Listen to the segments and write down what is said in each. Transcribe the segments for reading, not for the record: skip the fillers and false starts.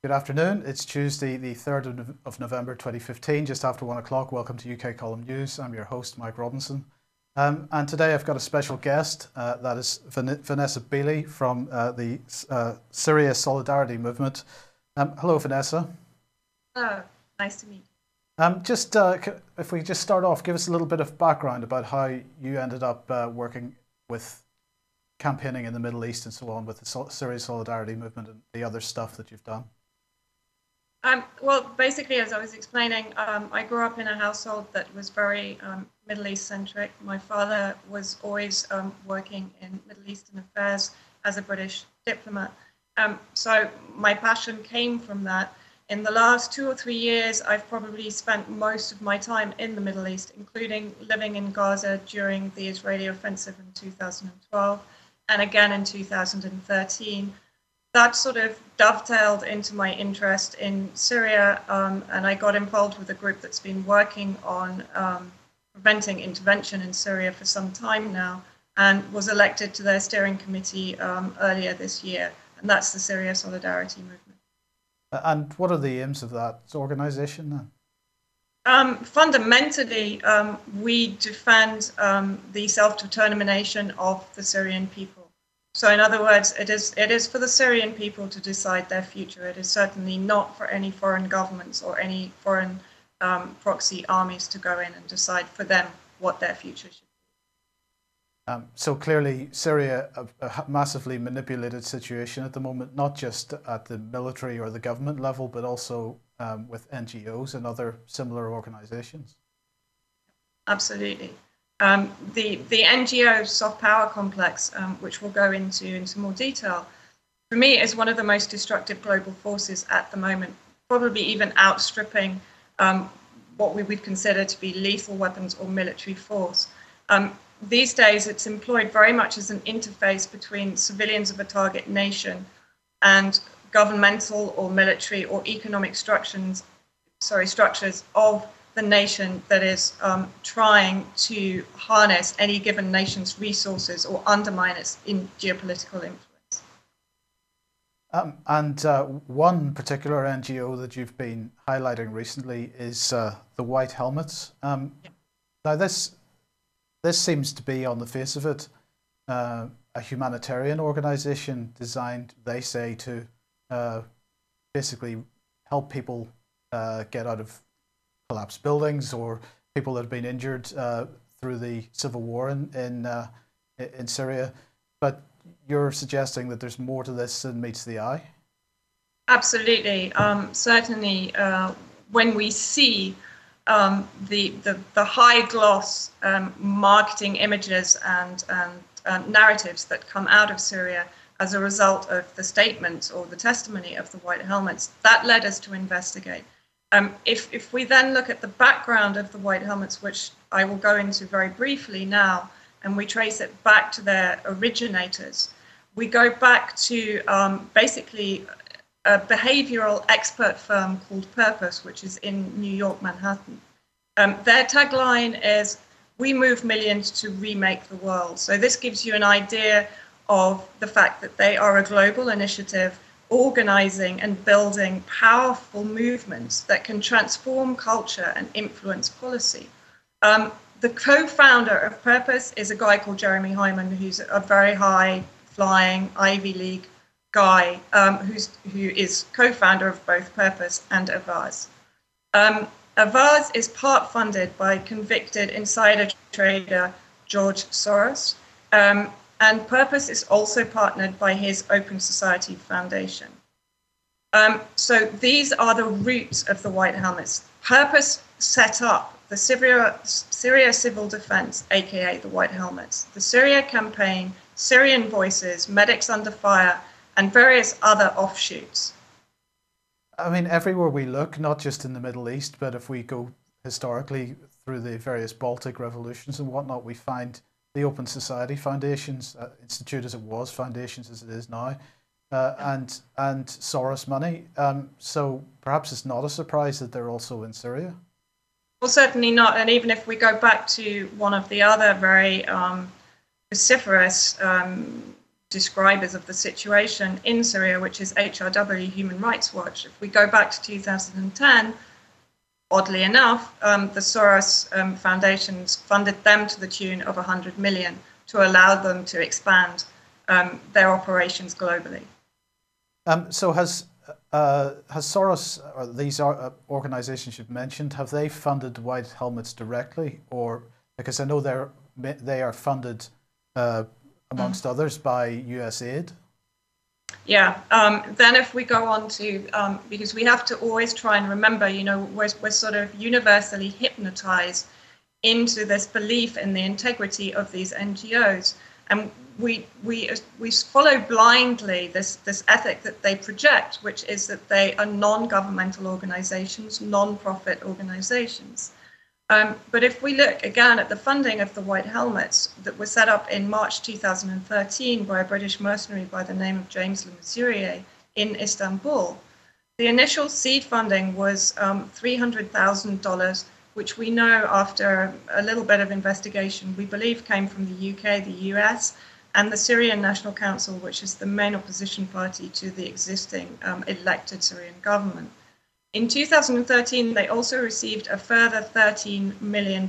Good afternoon. It's Tuesday, the 3rd of November 2015, just after 1 o'clock. Welcome to UK Column News. I'm your host, Mike Robinson. And today I've got a special guest, that is Vanessa Beeley from the Syria Solidarity Movement. Hello, Vanessa. Hello, nice to meet you. If we just start off, give us a little bit of background about how you ended up working with campaigning in the Middle East and so on with the Syria Solidarity Movement and the other stuff that you've done. Well, basically, as I was explaining, I grew up in a household that was very Middle East centric. My father was always working in Middle Eastern affairs as a British diplomat. So my passion came from that. In the last 2 or 3 years, I've probably spent most of my time in the Middle East, including living in Gaza during the Israeli offensive in 2012 and again in 2013. That sort of dovetailed into my interest in Syria, and I got involved with a group that's been working on preventing intervention in Syria for some time now, and was elected to their steering committee earlier this year, and that's the Syria Solidarity Movement. And what are the aims of that organisation then? Fundamentally, we defend the self-determination of the Syrian people. So in other words, it is for the Syrian people to decide their future. It is certainly not for any foreign governments or any foreign proxy armies to go in and decide for them what their future should be. So clearly Syria, a massively manipulated situation at the moment, not just at the military or the government level, but also with NGOs and other similar organisations. Absolutely. The NGO soft power complex, which we'll go into more detail, for me is one of the most destructive global forces at the moment, probably even outstripping what we would consider to be lethal weapons or military force. These days, it's employed very much as an interface between civilians of a target nation and governmental or military or economic structures of the nation that is trying to harness any given nation's resources or undermine its geopolitical influence. One particular NGO that you've been highlighting recently is the White Helmets. Now this seems to be, on the face of it, a humanitarian organisation designed, they say, to basically help people get out of collapsed buildings or people that have been injured through the civil war in Syria. But you're suggesting that there's more to this than meets the eye? Absolutely. Certainly, when we see the high gloss marketing images and narratives that come out of Syria as a result of the statements or the testimony of the White Helmets, that led us to investigate. If we then look at the background of the White Helmets, which I will go into very briefly now, and we trace it back to their originators, we go back to basically a behavioral expert firm called Purpose, which is in New York, Manhattan. Their tagline is, "We move millions to remake the world." So this gives you an idea of the fact that they are a global initiative organizing and building powerful movements that can transform culture and influence policy. The co-founder of Purpose is a guy called Jeremy Hyman, who's a very high-flying Ivy League guy who is co-founder of both Purpose and Avaz. Avaz is part funded by convicted insider trader George Soros, and Purpose is also partnered by his Open Society Foundation. So these are the roots of the White Helmets. Purpose set up the Syria Civil Defense, aka the White Helmets, the Syria Campaign, Syrian Voices, Medics Under Fire, and various other offshoots. I mean, everywhere we look, not just in the Middle East, but if we go historically through the various Baltic revolutions and whatnot, we find the Open Society Foundations, institute as it was, foundations as it is now, and Soros money. So perhaps it's not a surprise that they're also in Syria. Well, certainly not. And even if we go back to one of the other very vociferous describers of the situation in Syria, which is HRW, Human Rights Watch. If we go back to 2010, oddly enough, the Soros foundations funded them to the tune of 100 million to allow them to expand their operations globally. So has Soros, or these organizations you've mentioned, have they funded White Helmets directly, or because I know they are funded amongst others by US aid? Yeah. Then if we go on to, because we have to always try and remember, you know, we're sort of universally hypnotized into this belief in the integrity of these NGOs, and we follow blindly this ethic that they project, which is that they are non-governmental organizations, non-profit organizations. But if we look again at the funding of the White Helmets that were set up in March 2013 by a British mercenary by the name of James Le Mesurier in Istanbul, the initial seed funding was $300,000, which we know after a little bit of investigation, we believe came from the UK, the US, and the Syrian National Council, which is the main opposition party to the existing elected Syrian government. In 2013, they also received a further $13 million,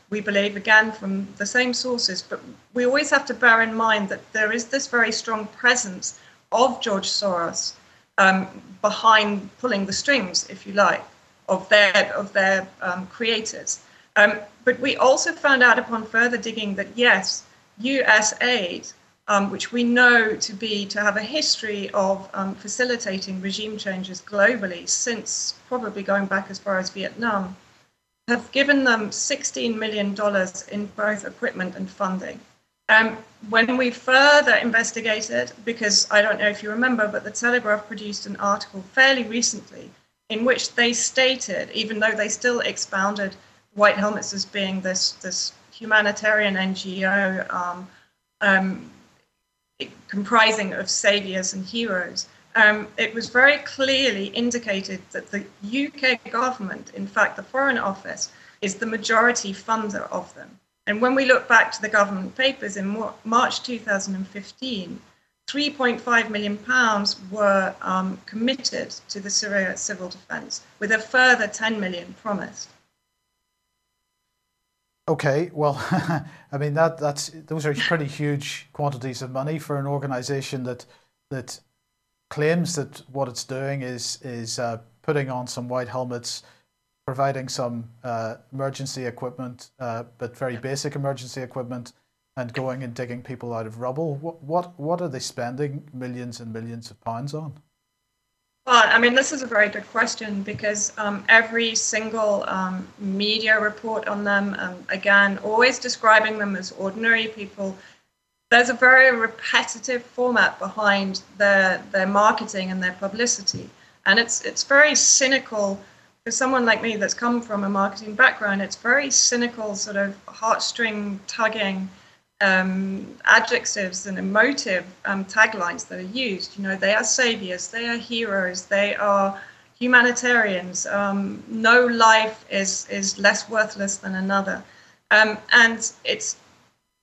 we believe, again, from the same sources. But we always have to bear in mind that there is this very strong presence of George Soros behind pulling the strings, if you like, of their creators. But we also found out upon further digging that, yes, US aid, which we know to have a history of facilitating regime changes globally since probably going back as far as Vietnam, have given them $16 million in both equipment and funding. When we further investigated, because I don't know if you remember, but the Telegraph produced an article fairly recently in which they stated, even though they still expounded White Helmets as being this humanitarian NGO comprising of saviors and heroes, it was very clearly indicated that the UK government, in fact, the Foreign Office, is the majority funder of them. And when we look back to the government papers in March 2015, £3.5 million were committed to the Syria civil defence, with a further 10 million promised. Okay, well, I mean those are pretty huge quantities of money for an organisation that claims that what it's doing is putting on some white helmets, providing some emergency equipment, but very basic emergency equipment, and going and digging people out of rubble. What are they spending millions and millions of pounds on? Well, I mean, this is a very good question because every single media report on them, again, always describing them as ordinary people, there's a very repetitive format behind their marketing and their publicity. And it's very cynical. For someone like me that's come from a marketing background, it's very cynical, sort of heartstring tugging adjectives and emotive taglines that are used. You know, they are saviors, they are heroes, they are humanitarians. No life is less worthless than another. And it's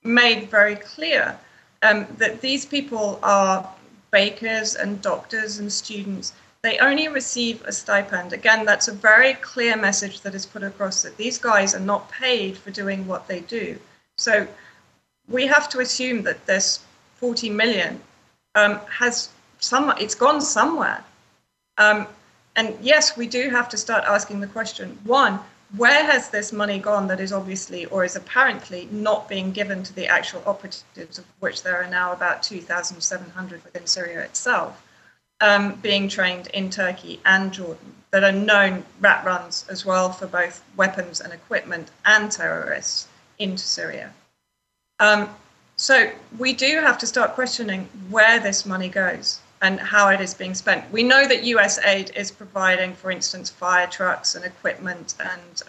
made very clear that these people are bakers and doctors and students. They only receive a stipend. Again, that's a very clear message that is put across, that these guys are not paid for doing what they do. So we have to assume that this 40 million it's gone somewhere. And yes, we do have to start asking the question, one, where has this money gone that is obviously or is apparently not being given to the actual operatives, of which there are now about 2,700 within Syria itself, being trained in Turkey and Jordan, that are known rat runs as well for both weapons and equipment and terrorists into Syria. So we do have to start questioning where this money goes and how it is being spent. We know that US aid is providing, for instance, fire trucks and equipment and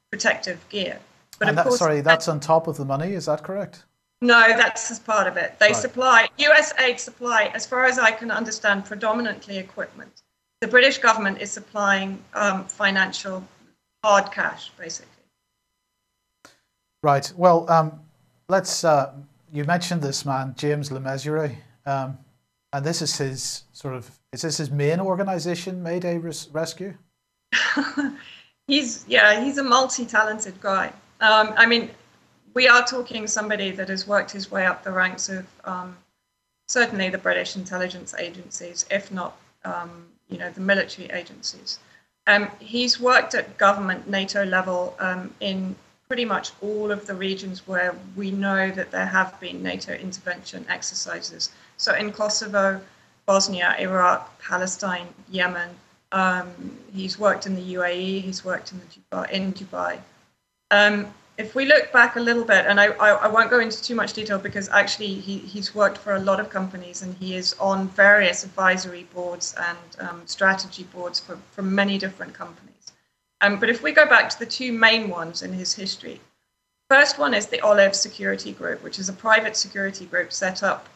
protective gear. But and of course, that's on top of the money, is that correct? No, that's as part of it. They Right. supply, US aid supply, as far as I can understand, predominantly equipment. The British government is supplying financial hard cash, basically. Right. Well, let's you mentioned this man, James LeMessurier, and this is his is this his main organization, Mayday Rescue? He's a multi-talented guy. I mean, we are talking somebody that has worked his way up the ranks of certainly the British intelligence agencies, if not the military agencies. He's worked at government NATO level in pretty much all of the regions where we know that there have been NATO intervention exercises. So in Kosovo, Bosnia, Iraq, Palestine, Yemen. He's worked in the UAE, he's worked in Dubai. If we look back a little bit, and I won't go into too much detail because actually he's worked for a lot of companies and he is on various advisory boards and strategy boards for many different companies. But if we go back to the two main ones in his history, first one is the Olive Security Group, which is a private security group set up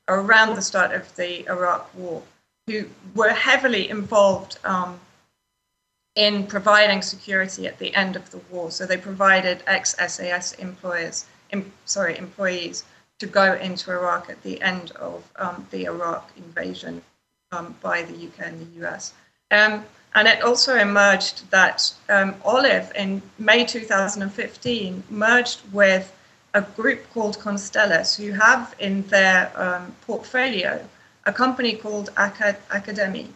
around the start of the Iraq War, who were heavily involved in providing security at the end of the war. So they provided ex-SAS employees to go into Iraq at the end of the Iraq invasion by the UK and the US. And it also emerged that Olive in May 2015 merged with a group called Constellus, who have in their portfolio a company called Academy,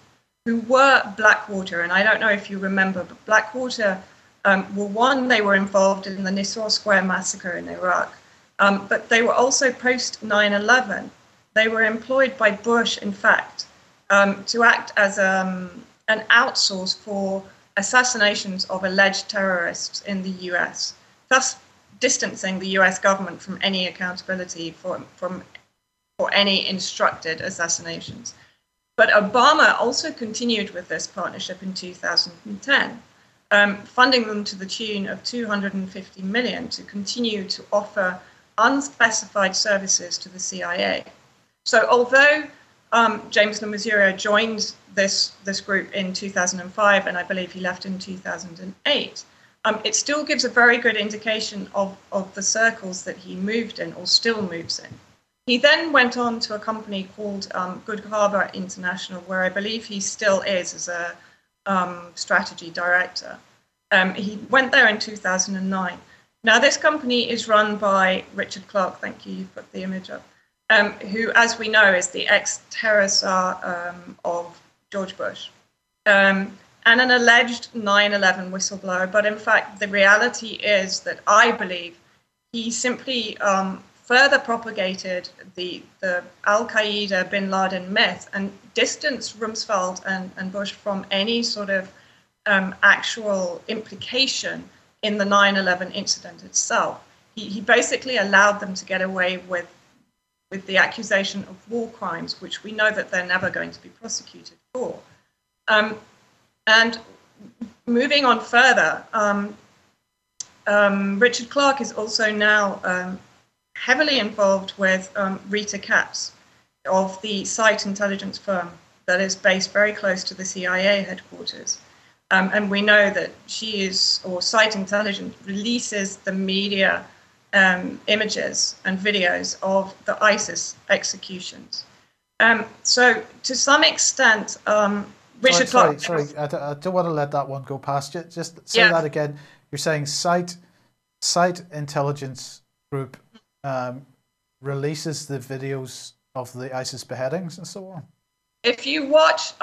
who were Blackwater. And I don't know if you remember, but Blackwater they were involved in the Nisour Square massacre in Iraq, but they were also post 9/11. They were employed by Bush, in fact, to act as an outsource for assassinations of alleged terrorists in the US, thus distancing the US government from any accountability for any instructed assassinations. But Obama also continued with this partnership in 2010, funding them to the tune of $250 million to continue to offer unspecified services to the CIA. So although James LeMessurier joined this group in 2005, and I believe he left in 2008, it still gives a very good indication of the circles that he moved in or still moves in. He then went on to a company called Good Harbor International, where I believe he still is as a strategy director. He went there in 2009. Now, this company is run by Richard Clarke. Thank you, you put the image up. Who, as we know, is the ex-terror czar of George Bush, and an alleged 9/11 whistleblower. But in fact, the reality is that I believe he simply further propagated the Al-Qaeda bin Laden myth and distanced Rumsfeld and Bush from any sort of actual implication in the 9/11 incident itself. He basically allowed them to get away with the accusation of war crimes, which we know that they're never going to be prosecuted for. And moving on further, Richard Clarke is also now heavily involved with Rita Katz of the SITE intelligence firm that is based very close to the CIA headquarters. And we know that SITE Intelligence releases the media images and videos of the ISIS executions. So to some extent, Richard Clarke... Sorry, I don't want to let that one go past you. Just say that again. You're saying SITE Intelligence Group releases the videos of the ISIS beheadings and so on? If you watch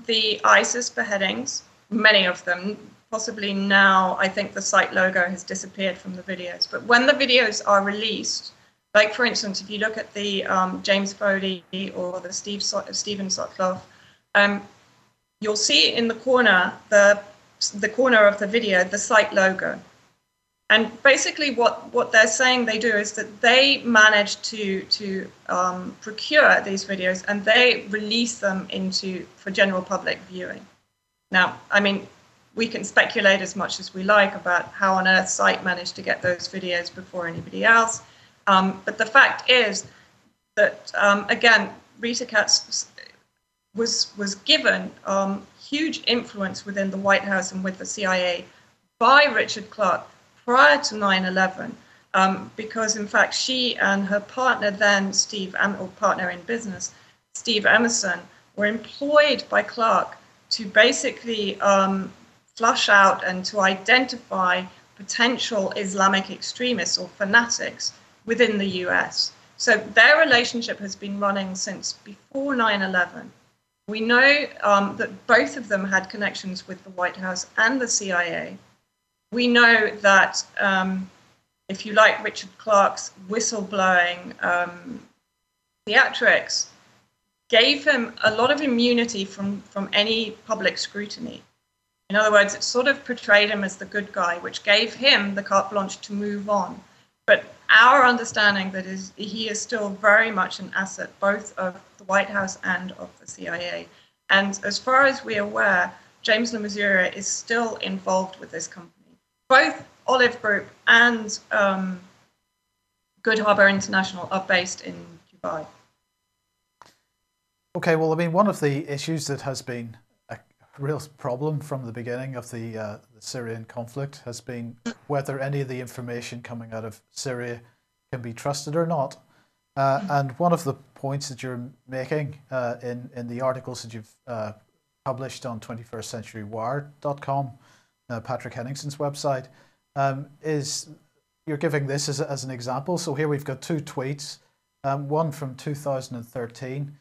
the ISIS beheadings, many of them, possibly now, I think the site logo has disappeared from the videos. But when the videos are released, like for instance, if you look at the James Foley or the Stephen Sotloff, you'll see in the corner, the corner of the video, the site logo. And basically what they're saying they do is that they manage to procure these videos and they release them for general public viewing. Now, I mean, we can speculate as much as we like about how on earth SITE managed to get those videos before anybody else. But the fact is that, again, Rita Katz was given huge influence within the White House and with the CIA by Richard Clarke prior to 9/11. because in fact she and her partner then, or partner in business, Steve Emerson, were employed by Clark to basically flush out and to identify potential Islamic extremists or fanatics within the US. So their relationship has been running since before 9/11. We know that both of them had connections with the White House and the CIA. We know that, if you like, Richard Clarke's whistleblowing theatrics gave him a lot of immunity from any public scrutiny. In other words, it sort of portrayed him as the good guy, which gave him the carte blanche to move on. But our understanding that is he is still very much an asset, both of the White House and of the CIA. And as far as we're aware, James LeMessurier is still involved with this company. Both Olive Group and Good Harbor International are based in Dubai. Okay, well, I mean, one of the issues that has been a real problem from the beginning of the Syrian conflict has been whether any of the information coming out of Syria can be trusted or not. And one of the points that you're making in the articles that you've published on 21stcenturywire.com, Patrick Henningson's website, is you're giving this as an example. So here we've got two tweets, one from 2013,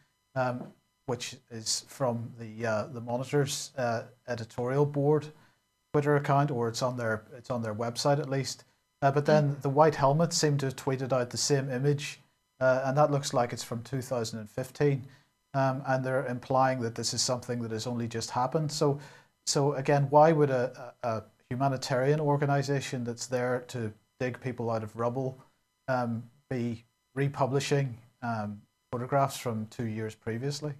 which is from the Monitor's editorial board Twitter account, or it's on their website at least. But then the White Helmet seem to have tweeted out the same image, and that looks like it's from 2015, and they're implying that this is something that has only just happened. So again, why would a humanitarian organization that's there to dig people out of rubble be republishing photographs from 2 years previously?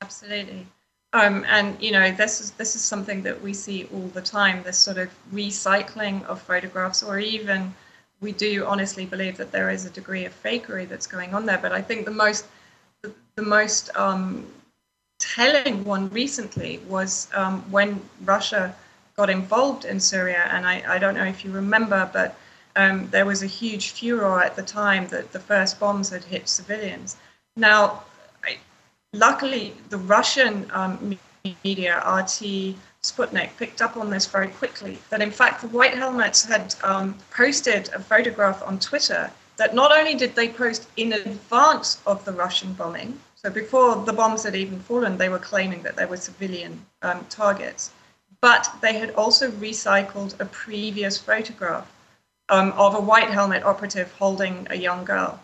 Absolutely. And you know, this is something that we see all the time, this sort of recycling of photographs, or even we do honestly believe that there is a degree of fakery that's going on there. But I think the most telling one recently was when Russia got involved in Syria, and I don't know if you remember, but there was a huge furor at the time that the first bombs had hit civilians. Now, luckily, the Russian media, RT, Sputnik, picked up on this very quickly, that in fact the White Helmets had posted a photograph on Twitter that not only did they post in advance of the Russian bombing, so before the bombs had even fallen, they were claiming that there were civilian targets, but they had also recycled a previous photograph of a White Helmet operative holding a young girl.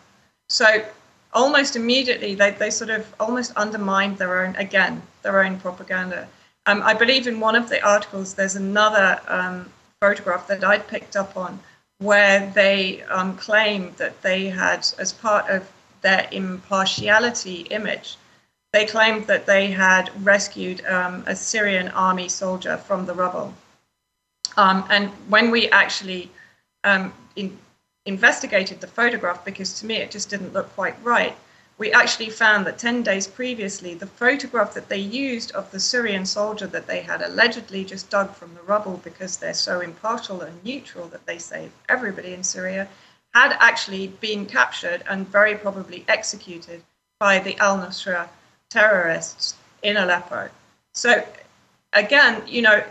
So almost immediately, they sort of almost undermined their own propaganda. I believe in one of the articles, there's another photograph that I'd picked up on where they claimed that they had, as part of their impartiality image, they claimed that they had rescued a Syrian army soldier from the rubble. And when we actually investigated the photograph, because to me it just didn't look quite right, we actually found that 10 days previously, the photograph that they used of the Syrian soldier that they had allegedly just dug from the rubble because they're so impartial and neutral that they save everybody in Syria, had actually been captured and very probably executed by the al-Nusra terrorists in Aleppo. So again, you know,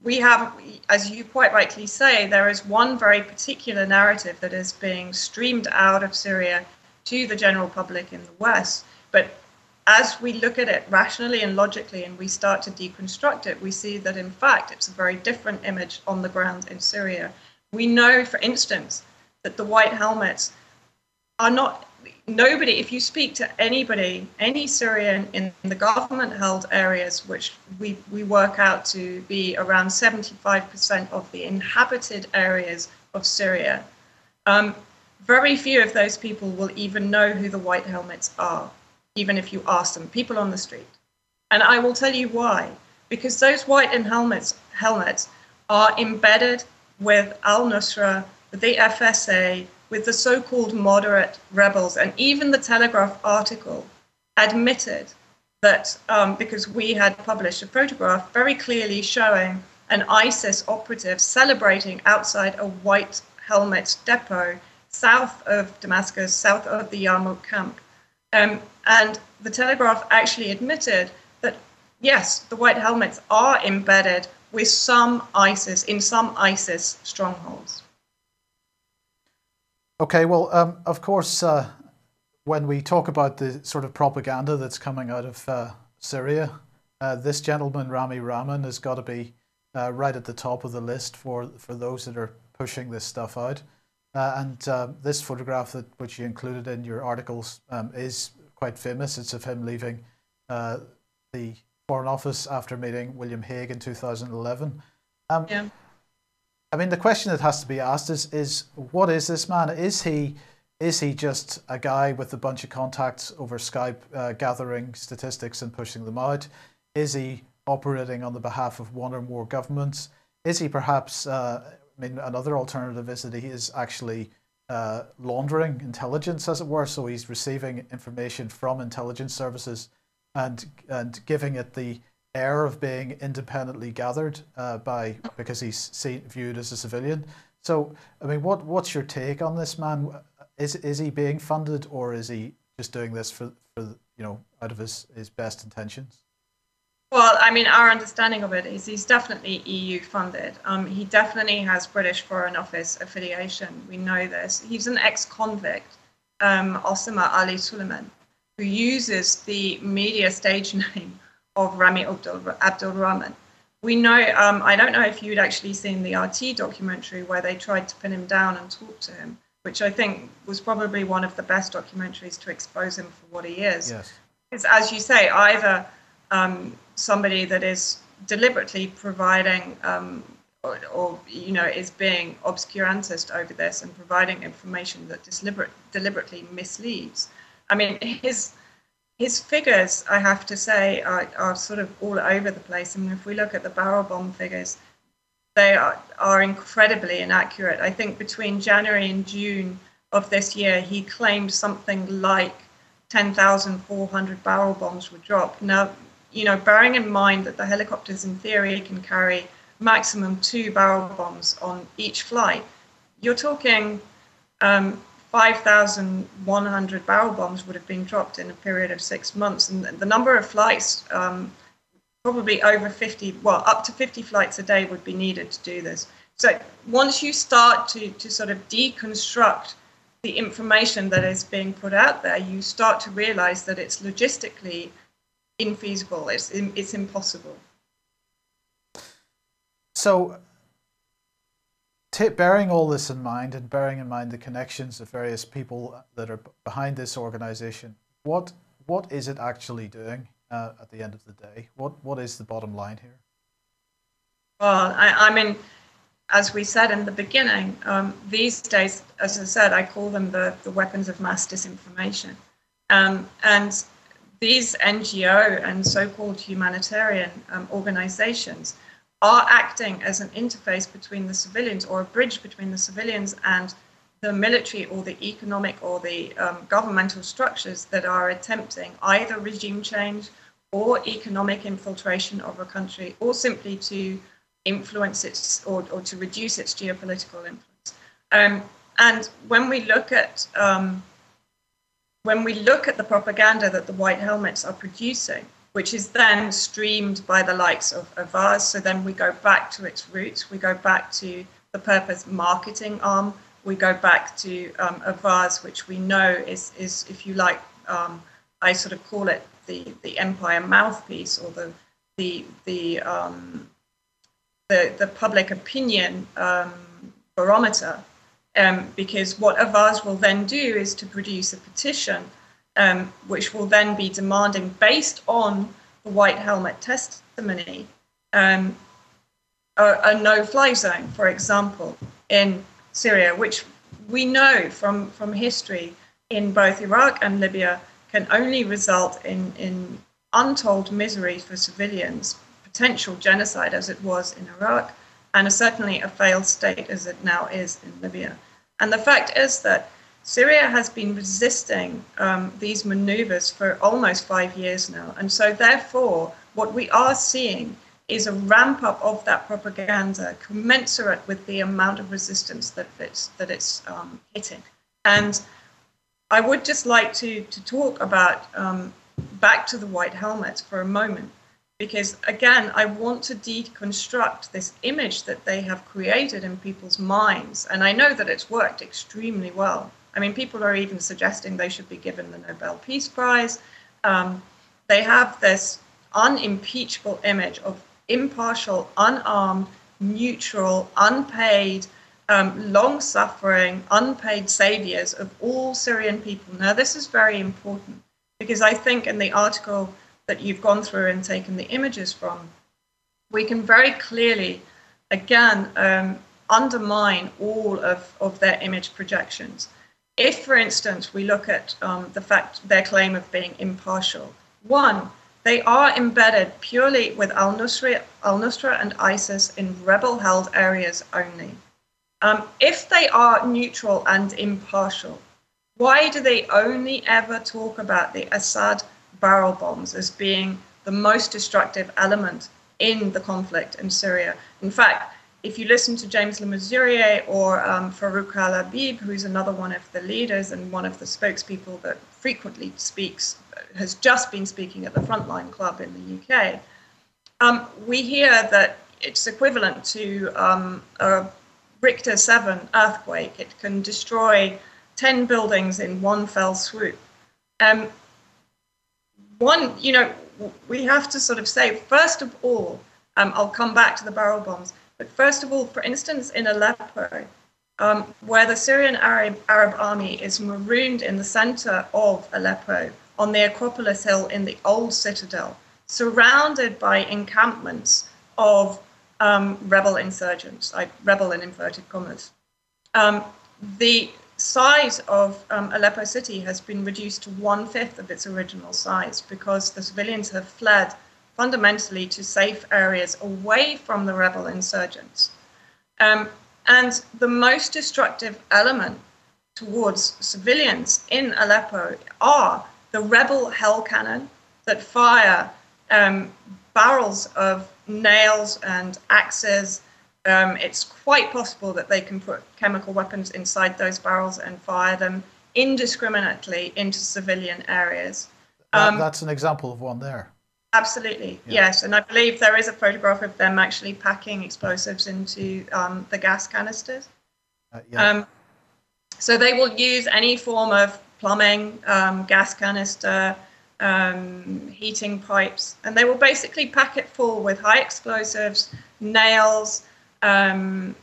we have, as you quite rightly say, there is one very particular narrative that is being streamed out of Syria to the general public in the West. But as we look at it rationally and logically and we start to deconstruct it, we see that in fact it's a very different image on the ground in Syria. We know, for instance, that the White Helmets are not, nobody, if you speak to anybody, any Syrian in the government-held areas, which we work out to be around 75% of the inhabited areas of Syria, very few of those people will even know who the White Helmets are, even if you ask them, people on the street. And I will tell you why. Because those White helmets are embedded with al-Nusra, with the FSA, with the so-called moderate rebels. And even the Telegraph article admitted that, because we had published a photograph very clearly showing an ISIS operative celebrating outside a White Helmet depot south of Damascus, south of the Yarmouk camp. And the Telegraph actually admitted that, yes, the White Helmets are embedded with some ISIS strongholds. Okay, well, of course, when we talk about the sort of propaganda that's coming out of Syria, this gentleman, Rami Rahman, has got to be right at the top of the list for those that are pushing this stuff out. And this photograph which you included in your articles is quite famous. It's of him leaving the Foreign Office after meeting William Hague in 2011. Yeah. I mean, the question that has to be asked is what is this man? Is he just a guy with a bunch of contacts over Skype, gathering statistics and pushing them out? Is he operating on the behalf of one or more governments? Is he perhaps, I mean, another alternative is that he is actually laundering intelligence, as it were, so he's receiving information from intelligence services and giving it the air of being independently gathered because he's viewed as a civilian. So, I mean, what's your take on this man? Is he being funded, or is he just doing this for out of his best intentions? Well, I mean, our understanding of it is he's definitely EU funded. He definitely has British Foreign Office affiliation. We know this. He's an ex-convict, Osama Ali Suleiman, who uses the media stage name of Rami Abdul Rahman. We know, I don't know if you'd actually seen the RT documentary where they tried to pin him down and talk to him, which I think was probably one of the best documentaries to expose him for what he is. Yes. It's, as you say, either somebody that is deliberately providing or is being obscurantist over this and providing information that deliberately misleads. I mean, his figures, I have to say, are sort of all over the place. I mean, if we look at the barrel bomb figures, they are incredibly inaccurate. I think between January and June of this year, he claimed something like 10,400 barrel bombs were dropped. Now, bearing in mind that the helicopters in theory can carry maximum 2 barrel bombs on each flight, you're talking 5,100 barrel bombs would have been dropped in a period of 6 months. And the number of flights, probably over 50, well, up to 50 flights a day would be needed to do this. So once you start to sort of deconstruct the information that is being put out there, you start to realize that it's logistically infeasible. It's impossible. So, bearing all this in mind, and bearing in mind the connections of various people that are behind this organization, what is it actually doing at the end of the day? What is the bottom line here? Well, I mean, as we said in the beginning, these days, as I said, I call them the weapons of mass disinformation, and these NGO and so-called humanitarian organizations are acting as an interface between the civilians, or a bridge between the civilians and the military or the economic or the governmental structures that are attempting either regime change or economic infiltration of a country, or simply to influence its or to reduce its geopolitical influence. And when we look at the propaganda that the White Helmets are producing, which is then streamed by the likes of Avaz, so then we go back to its roots, we go back to the purpose marketing arm, we go back to Avaz, which we know is if you like, I sort of call it the empire mouthpiece, or the public opinion barometer. Because what Avaz will then do is to produce a petition, which will then be demanding, based on the White Helmet testimony, a no-fly zone, for example, in Syria, which we know from history in both Iraq and Libya can only result in untold misery for civilians, potential genocide as it was in Iraq, and certainly a failed state as it now is in Libya. And the fact is that Syria has been resisting these maneuvers for almost 5 years now. And so therefore, what we are seeing is a ramp up of that propaganda commensurate with the amount of resistance that it's hitting. And I would just like to talk about back to the white helmets for a moment, because again, I want to deconstruct this image that they have created in people's minds. And I know that it's worked extremely well. I mean, people are even suggesting they should be given the Nobel Peace Prize. They have this unimpeachable image of impartial, unarmed, neutral, unpaid, long-suffering, unpaid saviors of all Syrian people. Now, this is very important, because I think in the article that you've gone through and taken the images from, we can very clearly, again, undermine all of their image projections. If, for instance, we look at their claim of being impartial, one, they are embedded purely with al-Nusra and ISIS in rebel-held areas only. If they are neutral and impartial, why do they only ever talk about the Assad barrel bombs as being the most destructive element in the conflict in Syria? In fact, if you listen to James Le Mesurier or Farouk Al-Habib, who's another one of the leaders and one of the spokespeople that frequently has just been speaking at the Frontline Club in the UK, we hear that it's equivalent to a Richter 7 earthquake. It can destroy 10 buildings in one fell swoop. We have to sort of say, first of all, I'll come back to the barrel bombs, but first of all, for instance, in Aleppo, where the Syrian Arab army is marooned in the center of Aleppo on the Acropolis Hill in the old citadel, surrounded by encampments of rebel insurgents, like rebel in inverted commas. The size of Aleppo city has been reduced to 1/5 of its original size because the civilians have fled fundamentally to safe areas away from the rebel insurgents. And the most destructive element towards civilians in Aleppo are the rebel hell cannon that fire barrels of nails and axes. It's quite possible that they can put chemical weapons inside those barrels and fire them indiscriminately into civilian areas. That's an example of one there. Absolutely, yeah. Yes. And I believe there is a photograph of them actually packing explosives into the gas canisters. So they will use any form of plumbing, gas canister, heating pipes, and they will basically pack it full with high explosives, nails. I'm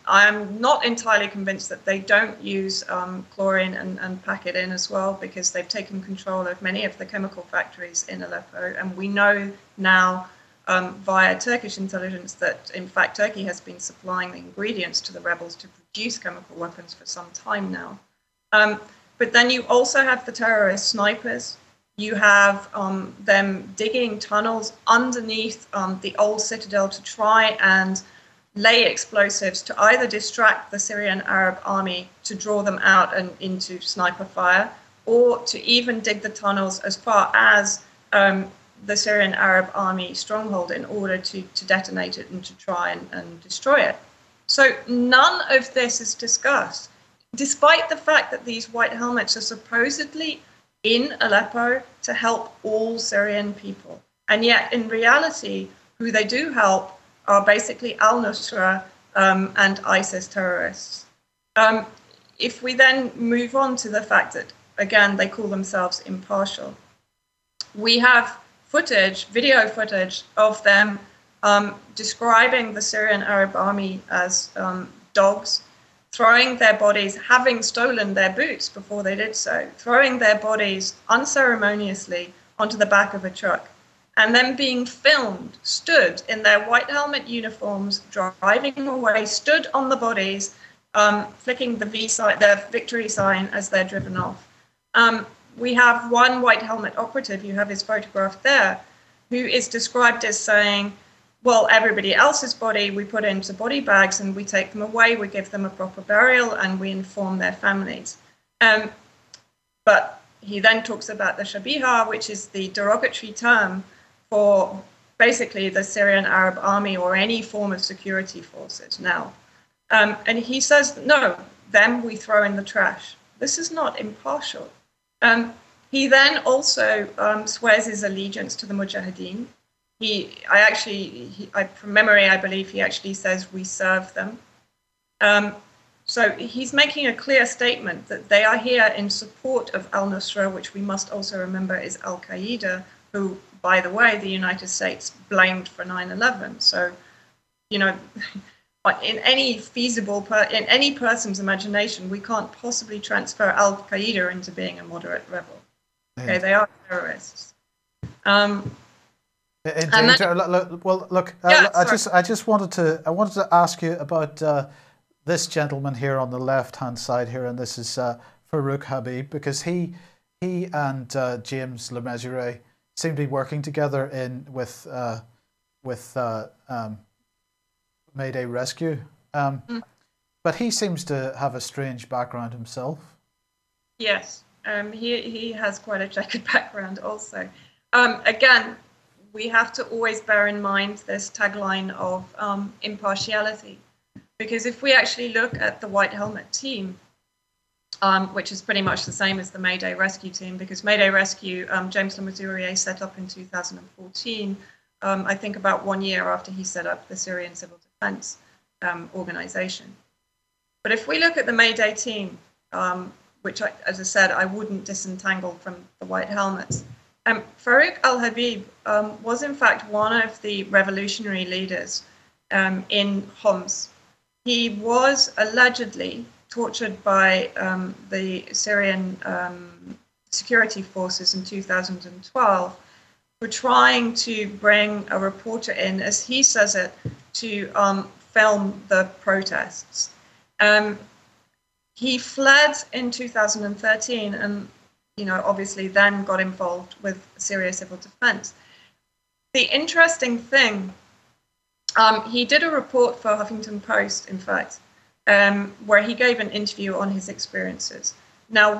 not entirely convinced that they don't use chlorine and pack it in as well, because they've taken control of many of the chemical factories in Aleppo. And we know now via Turkish intelligence that, in fact, Turkey has been supplying the ingredients to the rebels to produce chemical weapons for some time now. But then you also have the terrorist snipers. You have them digging tunnels underneath the old citadel to try and lay explosives to either distract the Syrian Arab army to draw them out and into sniper fire, or to even dig the tunnels as far as the Syrian Arab army stronghold in order to detonate it and to try and destroy it. So none of this is discussed, despite the fact that these white helmets are supposedly in Aleppo to help all Syrian people. And yet, in reality, who they do help are basically al-Nusra and ISIS terrorists. If we then move on to the fact that, again, they call themselves impartial, we have video footage of them describing the Syrian Arab army as dogs, throwing their bodies, having stolen their boots before they did so, throwing their bodies unceremoniously onto the back of a truck, and then being filmed, stood in their white helmet uniforms, driving away, stood on the bodies, flicking the victory sign as they're driven off. We have one white helmet operative, you have his photograph there, who is described as saying, well, everybody else's body we put into body bags and we take them away, we give them a proper burial, and we inform their families. But he then talks about the shabiha, which is the derogatory term for basically the Syrian Arab Army or any form of security forces now. And he says, no, them we throw in the trash. This is not impartial. He then also swears his allegiance to the Mujahideen. From memory, I believe he actually says we serve them. So he's making a clear statement that they are here in support of al-Nusra, which we must also remember is al-Qaeda, who, by the way, the United States blamed for 9/11. So, you know, in any person's imagination, we can't possibly transfer al-Qaeda into being a moderate rebel. Okay, they are terrorists. Indeed. Well, look. I just wanted to ask you about this gentleman here on the left-hand side here, and this is Farouk Habib, because he and James Le Mesurier seem to be working together with Mayday Rescue, but he seems to have a strange background himself. Yes, he has quite a checkered background also. Again, we have to always bear in mind this tagline of impartiality, because if we actually look at the White Helmet team, which is pretty much the same as the Mayday Rescue team, because Mayday Rescue, James Le Mesurier set up in 2014, I think about 1 year after he set up the Syrian Civil Defense organization. But if we look at the Mayday team, which, as I said, I wouldn't disentangle from the White Helmets, Farouk al-Habib was in fact one of the revolutionary leaders in Homs. He was allegedly tortured by the Syrian security forces in 2012 for trying to bring a reporter in, as he says it, to film the protests. He fled in 2013 and, obviously then got involved with Syria Civil Defense. The interesting thing, he did a report for Huffington Post, in fact, where he gave an interview on his experiences. Now,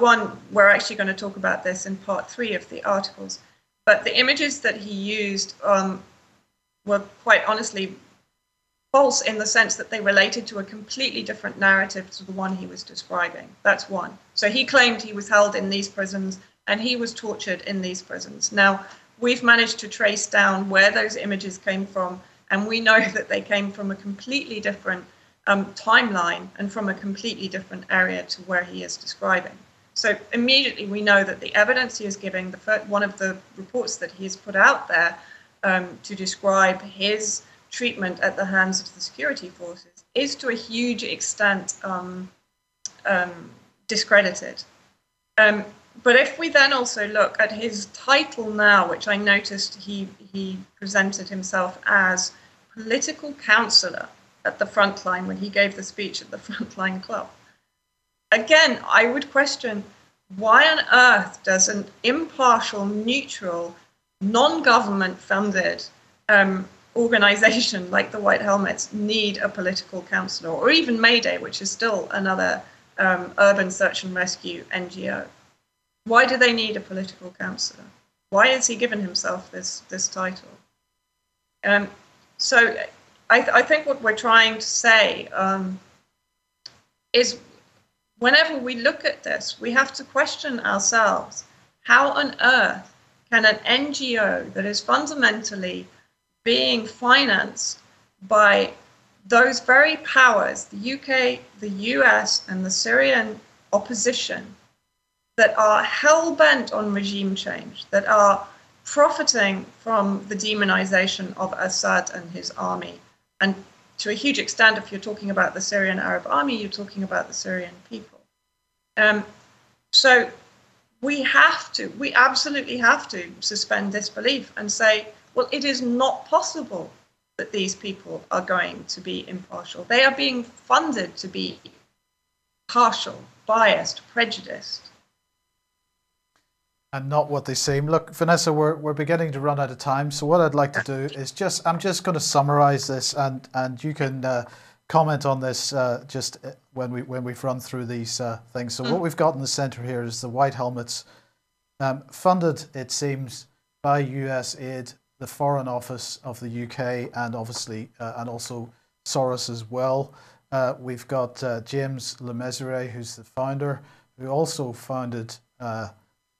we're actually going to talk about this in part 3 of the articles, but the images that he used were quite honestly false in the sense that they related to a completely different narrative to the one he was describing. That's one. So he claimed he was held in these prisons and he was tortured in these prisons. Now, we've managed to trace down where those images came from, and we know that they came from a completely different timeline and from a completely different area to where he is describing. So immediately we know that the evidence he is giving, one of the reports that he has put out there to describe his treatment at the hands of the security forces, is to a huge extent discredited. But if we then also look at his title now, which I noticed he presented himself as political counselor at the Frontline when he gave the speech at the Frontline Club. Again, I would question, why on earth does an impartial, neutral, non-government funded organization like the White Helmets need a political counselor, or even Mayday, which is still another urban search and rescue NGO? Why do they need a political counselor? Why has he given himself this title? So I think what we're trying to say is, whenever we look at this, we have to question ourselves, how on earth can an NGO that is fundamentally being financed by those very powers, the UK, the US, and the Syrian opposition, that are hell-bent on regime change, that are profiting from the demonization of Assad and his army? And to a huge extent, if you're talking about the Syrian Arab Army, you're talking about the Syrian people. So we absolutely have to suspend disbelief and say, well, it is not possible that these people are going to be impartial. They are being funded to be partial, biased, prejudiced. And not what they seem. Look, Vanessa, we're beginning to run out of time. So what I'd like to do is I'm just going to summarize this, and you can comment on this just when we've run through these things. So what we've got in the center here is the White Helmets, funded, it seems, by US aid. the Foreign Office of the UK, and obviously and also Soros as well. We've got James Le Mesurier, who's the founder, who also founded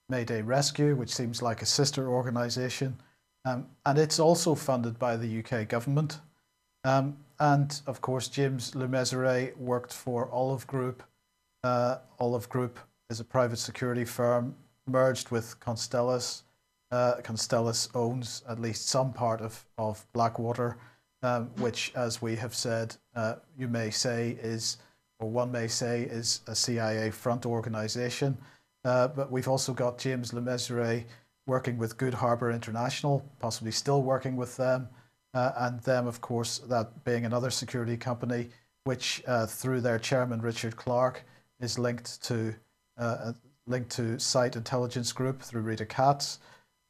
Mayday Rescue, which seems like a sister organisation, and it's also funded by the UK government. And of course, James Le Mesurier worked for Olive Group. Olive Group is a private security firm merged with Constellus. Constellus owns at least some part of Blackwater, which, as we have said, you may say is, or one may say, is a CIA front organisation. But we've also got James Le Mesurier working with Good Harbour International, possibly still working with them, and them, of course, that being another security company, which through their chairman Richard Clarke is linked to Site Intelligence Group through Rita Katz.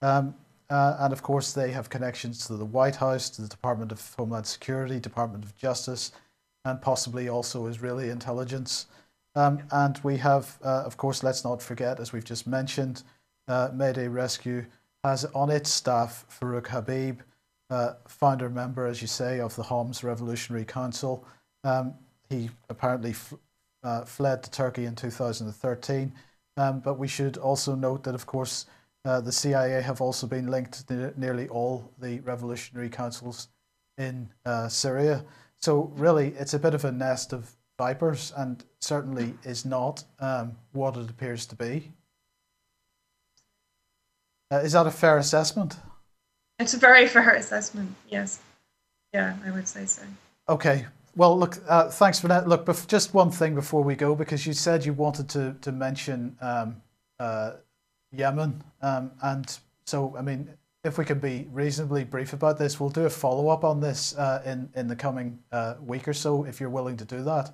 And of course, they have connections to the White House, to the Department of Homeland Security, Department of Justice, and possibly also Israeli intelligence. And we have, of course, let's not forget, as we've just mentioned, Mayday Rescue has on its staff Farouk Habib, founder member, as you say, of the Homs Revolutionary Council. He apparently fled to Turkey in 2013. But we should also note that, of course, the CIA have also been linked to nearly all the revolutionary councils in Syria. So really, it's a bit of a nest of vipers, and certainly is not what it appears to be. Is that a fair assessment? It's a very fair assessment, yes. Yeah, I would say so. Okay. Well, look, thanks for that. Look, just one thing before we go, because you said you wanted to mention Yemen. And so, I mean, if we can be reasonably brief about this, we'll do a follow-up on this in the coming week or so, if you're willing to do that.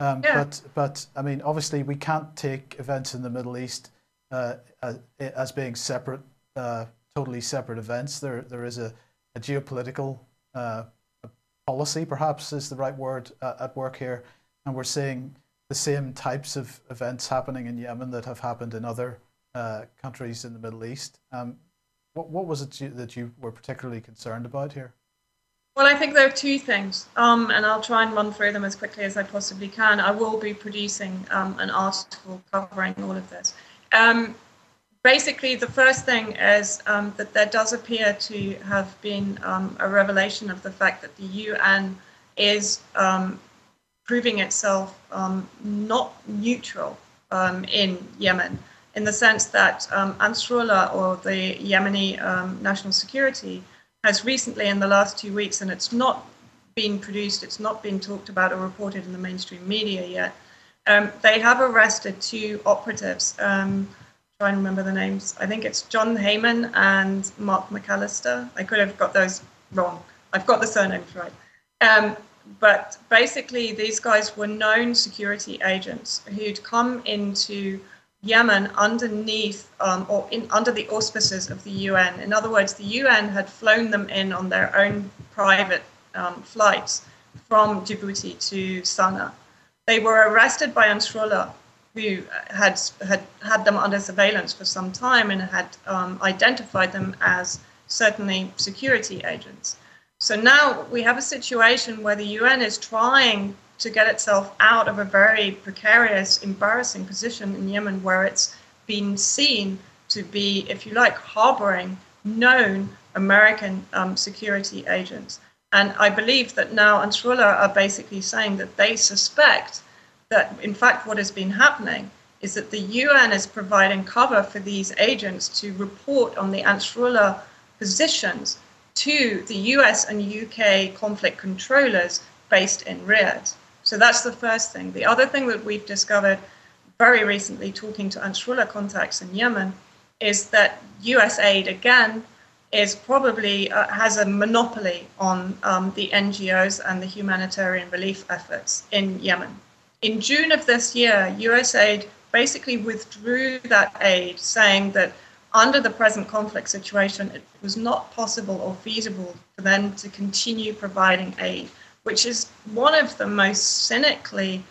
Yeah. But I mean, obviously, we can't take events in the Middle East as being separate, totally separate events. There is a geopolitical policy, perhaps is the right word, at work here, and we're seeing the same types of events happening in Yemen that have happened in other countries in the Middle East. What was it that you were particularly concerned about here? Well, I think there are two things, and I'll try and run through them as quickly as I possibly can. I will be producing an article covering all of this. Basically, the first thing is that there does appear to have been a revelation of the fact that the UN is proving itself not neutral in Yemen, in the sense that Ansarullah, or the Yemeni National Security, has recently, in the last 2 weeks, and it's not been produced, it's not been talked about or reported in the mainstream media yet, they have arrested 2 operatives. Try and remember the names. I think it's John Heyman and Mark McAllister. I could have got those wrong. I've got the surnames right. But basically, these guys were known security agents who'd come into Yemen underneath under the auspices of the UN. In other words, the UN had flown them in on their own private flights from Djibouti to Sana'a. They were arrested by Ansarullah, who had them under surveillance for some time and had identified them as certainly security agents. So now we have a situation where the UN is trying to get itself out of a very precarious, embarrassing position in Yemen, where it's been seen to be, if you like, harboring known American security agents. And I believe that now Ansarullah are basically saying that they suspect that, in fact, what has been happening is that the UN is providing cover for these agents to report on the Ansarullah positions to the US and UK conflict controllers based in Riyadh. So that's the first thing. The other thing that we've discovered very recently, talking to Ansarullah contacts in Yemen, is that US aid, again, is probably has a monopoly on the NGOs and the humanitarian relief efforts in Yemen. In June of this year, USAID basically withdrew that aid, saying that under the present conflict situation, it was not possible or feasible for them to continue providing aid, which is one of the most cynically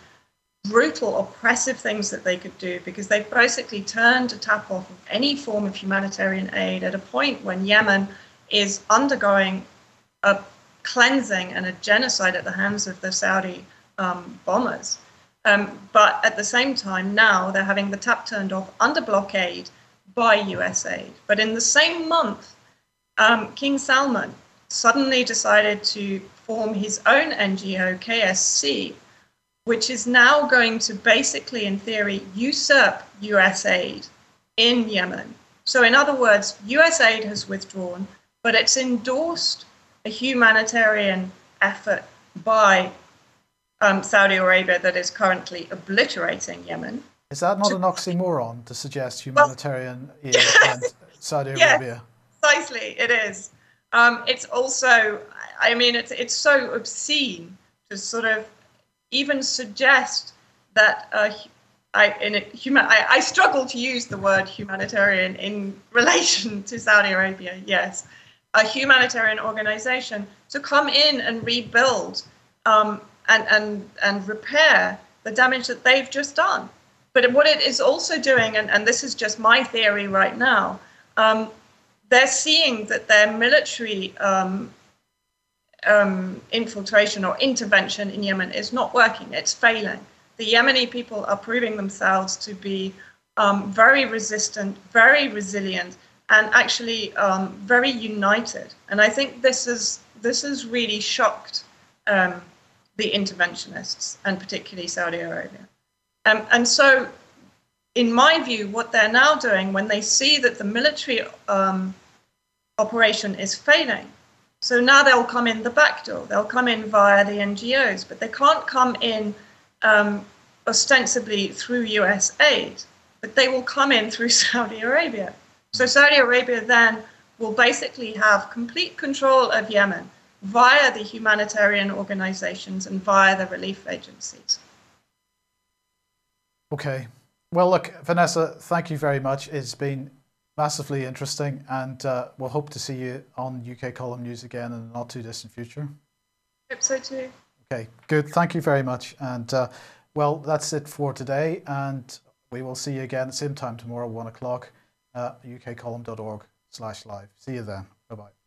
brutal, oppressive things that they could do, because they basically turned a tap off of any form of humanitarian aid at a point when Yemen is undergoing a cleansing and a genocide at the hands of the Saudi bombers. But at the same time, now they're having the tap turned off under blockade by US aid. But in the same month, King Salman suddenly decided to form his own NGO, KSC, which is now going to basically, in theory, usurp US aid in Yemen. So in other words, US aid has withdrawn, but it's endorsed a humanitarian effort by Saudi Arabia that is currently obliterating Yemen. Is that not an oxymoron to suggest humanitarian aid and Saudi Arabia? Precisely, it is. It's also, I mean, it's so obscene to sort of even suggest that I struggle to use the word humanitarian in relation to Saudi Arabia. Yes, a humanitarian organization to come in and rebuild and repair the damage that they've just done. But what it is also doing, and this is just my theory right now, they're seeing that their military infiltration or intervention in Yemen is not working. It's failing. The Yemeni people are proving themselves to be very resistant, very resilient, and actually very united. And I think this has really shocked the interventionists, and particularly Saudi Arabia. And so, in my view, what they're now doing when they see that the military operation is failing, so now they'll come in the back door. They'll come in via the NGOs, but they can't come in ostensibly through US aid, but they will come in through Saudi Arabia. So Saudi Arabia then will basically have complete control of Yemen via the humanitarian organizations and via the relief agencies. Okay. Well, look, Vanessa, thank you very much. It's been massively interesting, and we'll hope to see you on UK Column News again in the not too distant future. Hope so too. Okay, good. Thank you very much. And well, that's it for today, and we will see you again at the same time tomorrow, 1 o'clock, ukcolumn.org/live. See you then. Bye-bye.